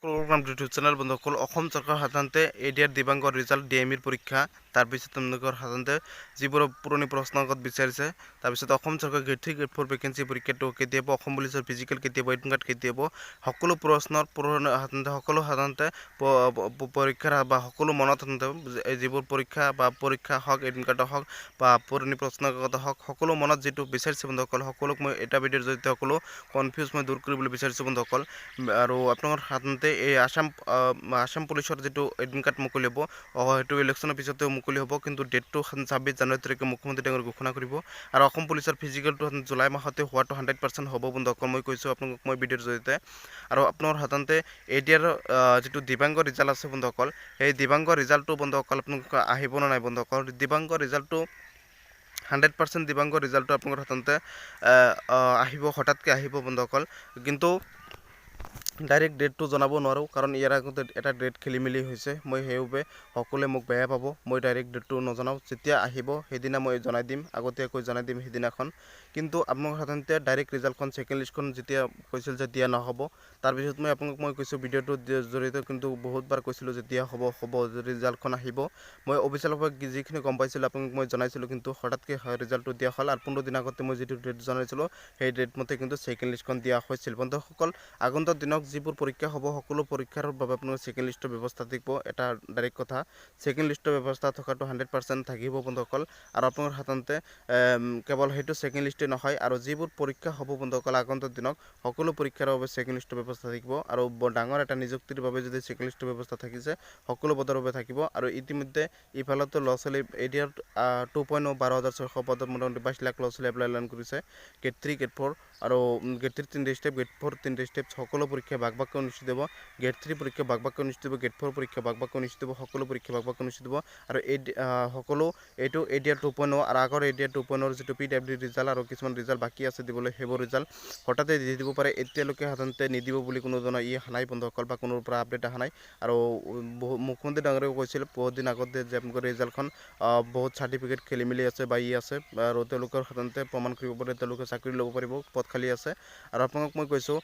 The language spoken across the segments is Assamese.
প্ৰোগ্ৰাম ইউটিউব চেনেল বন্ধুসকল চৰকাৰ সাধাৰণতে এডিয়াৰ দিবাংগৰ ৰিজাল্ট ডিএমিৰ পৰীক্ষা তাৰপিছত তেওঁলোকৰ সাধাৰণতে যিবোৰ পুৰণি প্ৰশ্নকাকত বিচাৰিছে তাৰপিছত অসম চৰকাৰ গ্ৰেড 3 গ্ৰেড 4 ভেকেঞ্চি পৰীক্ষাটো কেতিয়া হ'ব অসম পুলিচৰ ফিজিকেল কেতিয়া হ'ব এডমিট কাৰ্ড কেতিয়া হ'ব সকলো প্ৰশ্নৰ সাধাৰণতে পৰীক্ষাৰ বা সকলো মনত যিবোৰ পৰীক্ষা হওক এডমিট কাৰ্ড হওক বা পুৰণি প্ৰশ্নকাকত হওক সকলো মনত যিটো বিচাৰিছে বন্ধুসকল সকলোক মই এটা ভিডিঅ'ৰ জৰিয়তে সকলো কনফিউজ মই দূৰ কৰিবলৈ বিচাৰিছোঁ বন্ধুসকল আৰু আপোনালোকৰ সাধাৰণতে এই আসাম পুলিচৰ যেটো এডমিট কাৰ্ড মুকলি হ'ব হেতু ইলেকশ্যনৰ পিছতে মুকলি হ'ব কিন্তু ডেটটো 26 জানুৱাৰী তাৰিখে মুখ্যমন্ত্ৰী ডাঙৰ ঘোষণা কৰিব আৰু অসম পুলিচৰ ফিজিকেলটো জুলাই মাহতে হোৱাটো 100% হ'ব বন্ধুসকল মই কৈছোঁ আপোনালোকক মই ভিডিঅ'ৰ জৰিয়তে আৰু আপোনালোকৰ সাধাৰণতে এডিয়াৰ যেটো দিবাংগ ৰিজাল্ট আছে বন্ধুসকল এই দিবাংগ ৰিজাল্টটো বন্ধুসকল আপোনালোক আহিব না নাই বন্ধুসকল দিবাংগ ৰিজাল্টটো 100% দিবাংগ ৰিজাল্টটো আপোনালোকৰ সাধাৰণতে আহিব হঠাৎকৈ আহিব বন্ধুসকল কিন্তু ডাইৰেক্ট ডেটটো জনাব নোৱাৰোঁ কাৰণ ইয়াৰ আগতে এটা ডেট খেলি মেলি হৈছে মই সেইবাবে সকলোৱে মোক বেয়া পাব মই ডাইৰেক্ট ডেটটো নজনাওঁ যেতিয়া আহিব সেইদিনা মই জনাই দিম আগতীয়াকৈ জনাই দিম সেইদিনাখন কিন্তু আপোনালোক সাধাৰণতে ডাইৰেক্ট ৰিজাল্টখন ছেকেণ্ড লিষ্টখন যেতিয়া কৈছিল যে দিয়া নহ'ব তাৰপিছত মই আপোনালোক মই কৈছোঁ ভিডিঅ'টোৰ জৰিয়তে কিন্তু বহুতবাৰ কৈছিলোঁ যে দিয়া হ'ব ৰিজাল্টখন আহিব মই অফিচিয়েলভাৱে যিখিনি গম পাইছিলোঁ আপোনালোক মই জনাইছিলোঁ কিন্তু হঠাৎকৈ ৰিজাল্টটো দিয়া হ'ল আৰু 15 দিন আগতে মই যিটো ডেট জনাইছিলোঁ সেই ডেট মতে কিন্তু ছেকেণ্ড লিষ্টখন দিয়া হৈছিল বন্ধুসকল আগন্তুক দিনত যিবোৰ পৰীক্ষা হ'ব সকলো পৰীক্ষাৰ বাবে আপোনাৰ ছেকেণ্ড লিষ্টৰ ব্যৱস্থা থাকিব এটা ডাইৰেক্ট কথা ছেকেণ্ড লিষ্টৰ ব্যৱস্থা থকাটো 100% থাকিব বন্ধুসকল আৰু আপোনাৰ সাধাৰণতে কেৱল সেইটো ছেকেণ্ড লিষ্টে নহয় আৰু যিবোৰ পৰীক্ষা হ'ব বন্ধুসকল আগন্তুক দিনত সকলো পৰীক্ষাৰ বাবে ছেকেণ্ড লিষ্টৰ ব্যৱস্থা থাকিব আৰু ডাঙৰ এটা নিযুক্তিৰ বাবে যদি ছেকেণ্ড লিষ্টৰ ব্যৱস্থা থাকিছে সকলো পদৰ বাবে থাকিব আৰু ইতিমধ্যে ইফালতো ল'ৰা ছোৱালী এডিয়াৰ 2.0 12,600 পদত মোটামুটি 22 লাখ ল'ৰা ছোৱালী এপ্লাই কৰিছে গ্ৰেড 3 গ্ৰেড 4 আৰু গ্ৰেড 3 3 স্টেপ গ্ৰেড 4 3 স্টেপ সকলো পৰীক্ষা ভাগ অনুষ্ঠিত হ'ব গ্ৰেড 3 পৰীক্ষা ভাগ অনুষ্ঠিত হ'ব গ্ৰেড 4 পৰীক্ষা ভাগ অনুষ্ঠিত হ'ব সকলো পৰীক্ষা ভাগ অনুষ্ঠিত হ'ব আৰু এই সকলো এইটো এডিয়াৰ 2.0 আৰু আগৰ এডিয়াৰ 2.0 যেটো পিডব্লিউ ৰিজাল্ট আৰু কিছুমান ৰিজাল্ট বাকি আছে দিবলৈ সেইবোৰ ৰিজাল্ট হঠাতে দি দিব পাৰে এতিয়ালৈকে সাধাৰণতে নিদিব বুলি কোনো জনা নাই বন্ধুসকল বা কোনো পৰা আপডেট অহা নাই আৰু মুখ্যমন্ত্ৰী ডাঙৰীয়াই কৈছিল বহুত দিন আগতে যে আপোনালোকৰ ৰিজাল্টখন বহুত চাৰ্টিফিকেট খেলি মেলি আছে বা আছে আৰু তেওঁলোকৰ সাধাৰণতে প্ৰমাণ কৰিব পাৰে তেওঁলোকে চাকৰি ল'ব পাৰিব পদ খালী আছে আৰু আপোনালোক মই কৈছোঁ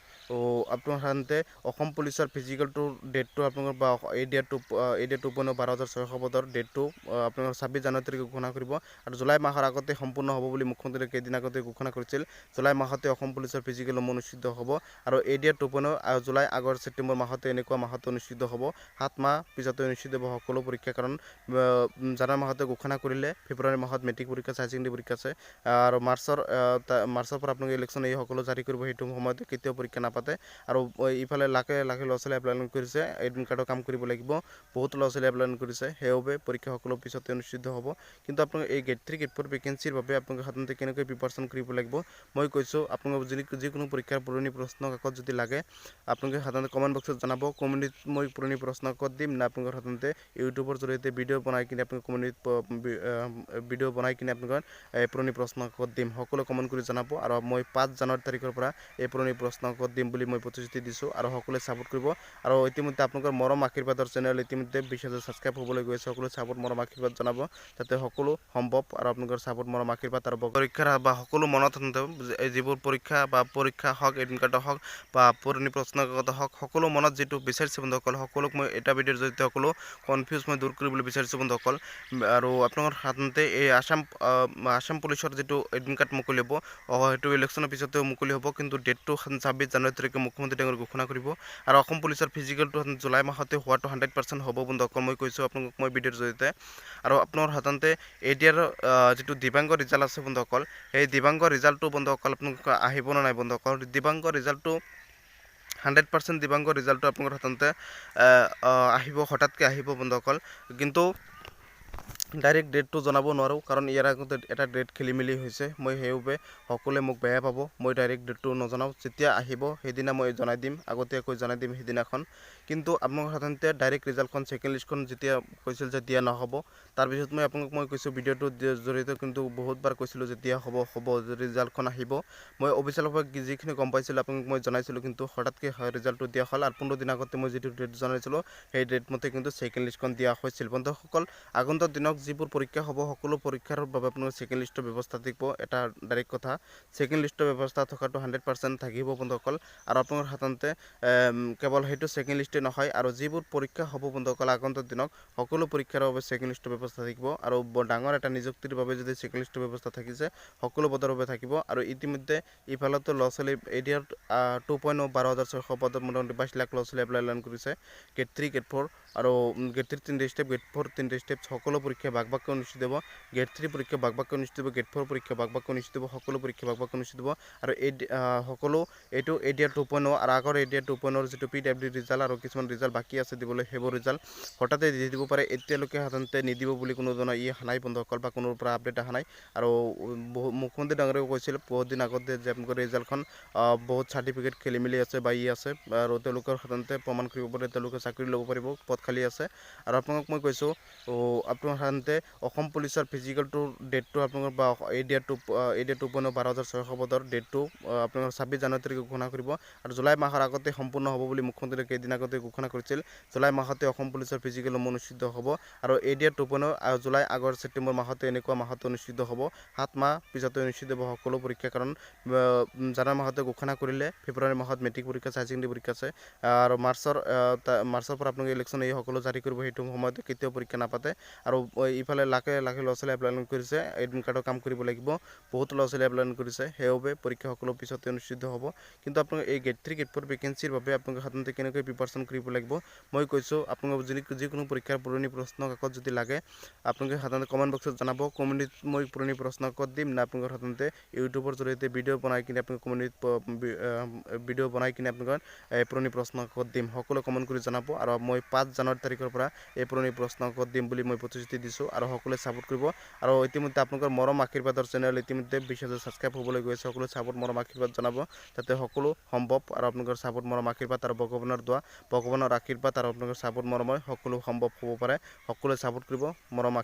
আপোনাৰ সাধাৰণতে অসম পুলিচৰ ফিজিকেলটোৰ ডেটটো আপোনালোকৰ বা এডিয়াৰ 2.0 12,600 পদৰ ডেটটো আপোনালোকৰ 26 জানুৱাৰী তাৰিখে ঘোষণা কৰিব আৰু জুলাই মাহৰ আগতে সম্পূৰ্ণ হ'ব বুলি মুখ্যমন্ত্ৰীয়ে কেইদিন আগতে ঘোষণা কৰিছিল জুলাই মাহতে অসম পুলিচৰ ফিজিকেল অনুষ্ঠিত হ'ব আৰু এডিয়াৰ 2.0 জুলাই আগষ্ট ছেপ্টেম্বৰ মাহতে এনেকুৱা মাহতে অনুষ্ঠিত হ'ব 7 মাহ পিছতে অনুষ্ঠিত হ'ব সকলো পৰীক্ষা কাৰণ জানুৱাৰী মাহতে ঘোষণা কৰিলে ফেব্ৰুৱাৰী মাহত মেট্ৰিক পৰীক্ষা হাই ছেকেণ্ডেৰী পৰীক্ষা আছে আৰু মাৰ্চৰ পৰা আপোনালোকে ইলেকশ্যন এই সকলো জাৰি কৰিব সেইটো সময়তে কেতিয়াও পৰীক্ষা নাপাতে আৰু ইফালে লাখে লাখে ল'ৰা ছোৱালী এপ্লাই কৰিছে এডমিট কাৰ্ডৰ কাম কৰিব লাগিব বহুত ল'ৰা ছোৱালী এপ্লাই কৰিছে সেইবাবে পৰীক্ষা সকলো পিছতে অনুষ্ঠিত হ'ব কিন্তু আপোনালোকে এই গ্ৰেড 3 গ্ৰেড 4 ভেকেঞ্চিৰ বাবে আপোনালোকে সাধাৰণতে কেনেকৈ প্ৰিপাৰেশ্যন কৰিব লাগিব মই কৈছোঁ আপোনালোকক যিকোনো পৰীক্ষাৰ পুৰণি প্ৰশ্ন কাকত যদি লাগে আপোনালোকে সাধাৰণতে কমেণ্ট বক্সত জনাব কমিউনিটিত মই পুৰণি প্ৰশ্ন কাকত দিম না আপোনালোকৰ সাধাৰণতে ইউটিউবৰ জৰিয়তে ভিডিঅ' বনাই কিনে আপোনালোকে কমিউনিটিত ভিডিঅ' বনাই কিনে আপোনালোকৰ পুৰণি প্ৰশ্ন কাকত দিম সকলো কমেণ্ট কৰি জনাব আৰু মই 5 জানুৱাৰী তাৰিখৰ পৰা এই পুৰণি প্ৰশ্ন কাকত দিম বুলি মই প্ৰতিশ্ৰুতি দিছোঁ আৰু সকলোৱে ছাপোৰ্ট কৰিব আৰু ইতিমধ্যে আপোনালোকৰ মৰম আশীৰ্বাদৰ চেনেল ইতিমধ্যে 20,000 ছাবস্ক্ৰাইব হ'বলৈ গৈ আছে সকলোৱে ছাপোৰ্ট মৰম আশীৰ্বাদ জনাব যাতে সকলো সম্ভৱ আৰু আপোনালোকৰ ছাপোৰ্ট মৰম আশীৰ্বাদ আৰু পৰীক্ষাৰ বা সকলো মনত যিবোৰ পৰীক্ষা হওক এডমিট কাৰ্ড হওক বা পুৰণি প্ৰশ্নকাকত হওক সকলো মনত যিটো বিচাৰিছে বন্ধুসকল সকলোক মই এটা ভিডিঅ'ৰ জৰিয়তে সকলো কনফিউজ মই দূৰ কৰিবলৈ বিচাৰিছোঁ বন্ধুসকল আৰু আপোনালোকৰ সাধাৰণতে এই আসাম পুলিচৰ যেটো এডমিট কাৰ্ড মুকলি হ'ব হেতু ইলেকশ্যনৰ পিছতে মুকলি হ'ব কিন্তু ডেটটো 26 জানুৱাৰী তাৰিখে মুখ্যমন্ত্ৰী ডাঙৰ ঘোষণা কৰিব আৰু অসম পুলিচৰ ফিজিকেলটো জুলাই মাহতে হোৱাটো 100% হ'ব বন্ধুসকল মই কৈছোঁ আপোনালোকক মই ভিডিঅ'ৰ জৰিয়তে আৰু আপোনাৰ সাধাৰণতে এডিয়াৰ যেটো দিবাংগ ৰিজাল্ট আছে বন্ধুসকল এই দিবাংগ ৰিজাল্টটো বন্ধুসকল আপোনালোক আহিব না নাই বন্ধুসকল দিবাংগ ৰিজাল্টটো 100% দিবাংগ ৰিজাল্টটো আপোনালোকৰ সাধাৰণতে আহিব হঠাৎকৈ আহিব বন্ধুসকল কিন্তু ডাইৰেক্ট ডেটটো জনাব নোৱাৰোঁ কাৰণ ইয়াৰ আগতে এটা ডেট খেলি মেলি হৈছে মই সেইবাবে সকলোৱে মোক বেয়া পাব মই ডাইৰেক্ট ডেটটো নজনাওঁ যেতিয়া আহিব সেইদিনা মই জনাই দিম আগতীয়াকৈ জনাই দিম সেইদিনাখন কিন্তু আপোনালোক সাধাৰণতে ডাইৰেক্ট ৰিজাল্টখন ছেকেণ্ড লিষ্টখন যেতিয়া কৈছিল যে দিয়া নহ'ব তাৰপিছত মই আপোনালোক মই কৈছোঁ ভিডিঅ'টোৰ জৰিয়তে কিন্তু বহুতবাৰ কৈছিলোঁ যে দিয়া হ'ব ৰিজাল্টখন আহিব মই অফিচিয়েলভাৱে যিখিনি গম পাইছিলোঁ আপোনালোক মই জনাইছিলোঁ কিন্তু হঠাৎকৈ ৰিজাল্টটো দিয়া হ'ল আৰু 15 দিন আগতে মই যিটো ডেট জনাইছিলোঁ সেই ডেট মতে কিন্তু ছেকেণ্ড লিষ্টখন দিয়া হৈছিল বন্ধুসকল আগন্তুক দিনত যিবোৰ পৰীক্ষা হ'ব সকলো পৰীক্ষাৰ বাবে আপোনাৰ ছেকেণ্ড লিষ্টৰ ব্যৱস্থা থাকিব এটা ডাইৰেক্ট কথা ছেকেণ্ড লিষ্টৰ ব্যৱস্থা থকাটো 100% থাকিব বন্ধুসকল আৰু আপোনাৰ সাধাৰণতে কেৱল সেইটো ছেকেণ্ড লিষ্টে নহয় আৰু যিবোৰ পৰীক্ষা হ'ব বন্ধুসকল আগন্তুক দিনত সকলো পৰীক্ষাৰ বাবে ছেকেণ্ড লিষ্টৰ ব্যৱস্থা থাকিব আৰু ডাঙৰ এটা নিযুক্তিৰ বাবে যদি ছেকেণ্ড লিষ্টৰ ব্যৱস্থা থাকিছে সকলো পদৰ বাবে থাকিব আৰু ইতিমধ্যে ইফালতো ল'ৰা ছোৱালী এডিয়াৰ 2.0 12,600 পদত মোটামুটি 22 লাখ ল'ৰা ছোৱালী এপ্লাই কৰিছে গেট 3 গেট 4 আৰু গেট 3 তিনিটা ষ্টেপ গেট 4 তিনিটা ষ্টেপ সকলো পৰীক্ষা ভাগ ভাগকৈ অনুষ্ঠিত হ'ব গেট 3 পৰীক্ষা ভাগ ভাগকৈ অনুষ্ঠিত হ'ব গেট 4 পৰীক্ষা ভাগ ভাগকৈ অনুষ্ঠিত হ'ব সকলো পৰীক্ষা ভাগ ভাগকৈ অনুষ্ঠিত হ'ব আৰু এই সকলো এইটো এডিয়াৰ 2.0 আৰু আগৰ এডিয়াৰ 2.0 যিটো PWD ৰিজাল্ট আৰু কিছুমান ৰিজাল্ট বাকী আছে দিবলৈ সেইবোৰ ৰিজাল্ট হঠাতে দি দিব পাৰে এতিয়ালৈকে সাধাৰণতে নিদিব বুলি কোনো ধৰণৰ নাই বন্ধুসকল বা কোনো পৰা আপডেট অহা নাই আৰু মুখ্যমন্ত্ৰী ডাঙৰীয়াই কৈছিল বহুত দিন আগতে যে আপোনালোকৰ ৰিজাল্টখন বহুত চাৰ্টিফিকেট খেলি মেলি আছে বা আছে আৰু তেওঁলোকৰ সাধাৰণতে প্ৰমাণ কৰিব পাৰে তেওঁলোকে চাকৰি ল'ব পাৰিব পদ খালী আছে আৰু আপোনালোকক মই কৈছোঁ আপোনাৰ সাধাৰণতে অসম পুলিচৰ ফিজিকেলটোৰ ডেটটো আপোনালোকৰ বা এডিয়াৰ 2.0 12,600 পদৰ ডেটটো আপোনালোকৰ 26 জানুৱাৰী তাৰিখে ঘোষণা কৰিব আৰু জুলাই মাহৰ আগতে সম্পূৰ্ণ হ'ব বুলি মুখ্যমন্ত্ৰীয়ে কেইদিন আগতে ঘোষণা কৰিছিল জুলাই মাহতে অসম পুলিচৰ ফিজিকেল অনুষ্ঠিত হ'ব আৰু এডিয়াৰ 2.0 জুলাই আগষ্ট ছেপ্টেম্বৰ মাহতে এনেকুৱা মাহতে অনুষ্ঠিত হ'ব 7 মাহ পিছতে অনুষ্ঠিত হ'ব সকলো পৰীক্ষা কাৰণ জানুৱাৰী মাহতে ঘোষণা কৰিলে ফেব্ৰুৱাৰী মাহত মেট্ৰিক পৰীক্ষা হায়াৰ ছেকেণ্ডেৰী পৰীক্ষা আছে আৰু মাৰ্চৰ পৰা আপোনালোকে ইলেকশ্যন এই সকলো জাৰি কৰিব সেইটো সময়তে কেতিয়াও পৰীক্ষা নাপাতে আৰু ইফালে লাখে লাখে ল'ৰা ছোৱালী এপ্লাই কৰিছে এডমিট কাৰ্ডৰ কাম কৰিব লাগিব বহুত ল'ৰা ছোৱালী এপ্লাই কৰিছে সেইবাবে পৰীক্ষা সকলো পিছতে অনুষ্ঠিত হ'ব কিন্তু আপোনালোকে এই গেট 3 গেট 4 ভেকেঞ্চিৰ বাবে আপোনালোকে সাধাৰণতে কেনেকৈ প্ৰিপাৰেশ্যন কৰিব লাগিব মই কৈছোঁ আপোনালোকক যিকোনো পৰীক্ষাৰ পুৰণি প্ৰশ্ন কাকত যদি লাগে আপোনালোকে সাধাৰণতে কমেণ্ট বক্সত জনাব কমিউনিটিত মই পুৰণি প্ৰশ্ন কাকত দিম না আপোনালোকৰ সাধাৰণতে ইউটিউবৰ জৰিয়তে ভিডিঅ' বনাই কিনে আপোনালোকে কমিউনিটিত ভিডিঅ' বনাই কিনে আপোনালোকৰ পুৰণি প্ৰশ্ন কাকত দিম সকলো কমেণ্ট কৰি জনাব আৰু মই 5 জানুৱাৰী তাৰিখৰ পৰা এই পুৰণি প্ৰশ্ন কাকত দিম বুলি মই প্ৰতিশ্ৰুতি দিছোঁ আৰু সকলোৱে ছাপোৰ্ট কৰিব আৰু ইতিমধ্যে আপোনালোকৰ মৰম আশীৰ্বাদৰ চেনেল ইতিমধ্যে 20,000 ছাবস্ক্ৰাইব হ'বলৈ গৈ আছে সকলোৱে ছাপোৰ্ট মৰম আশীৰ্বাদ জনাব যাতে সকলো সম্ভৱ আৰু আপোনালোকৰ ছাপোৰ্ট মৰম আশীৰ্বাদ আৰু ভগৱানৰ দোৱা ভগৱানৰ আশীৰ্বাদ আৰু আপোনালোকৰ ছাপোৰ্ট মৰমই সকলো সম্ভৱ হ'ব পাৰে সকলোৱে ছাপোৰ্ট কৰিব মৰম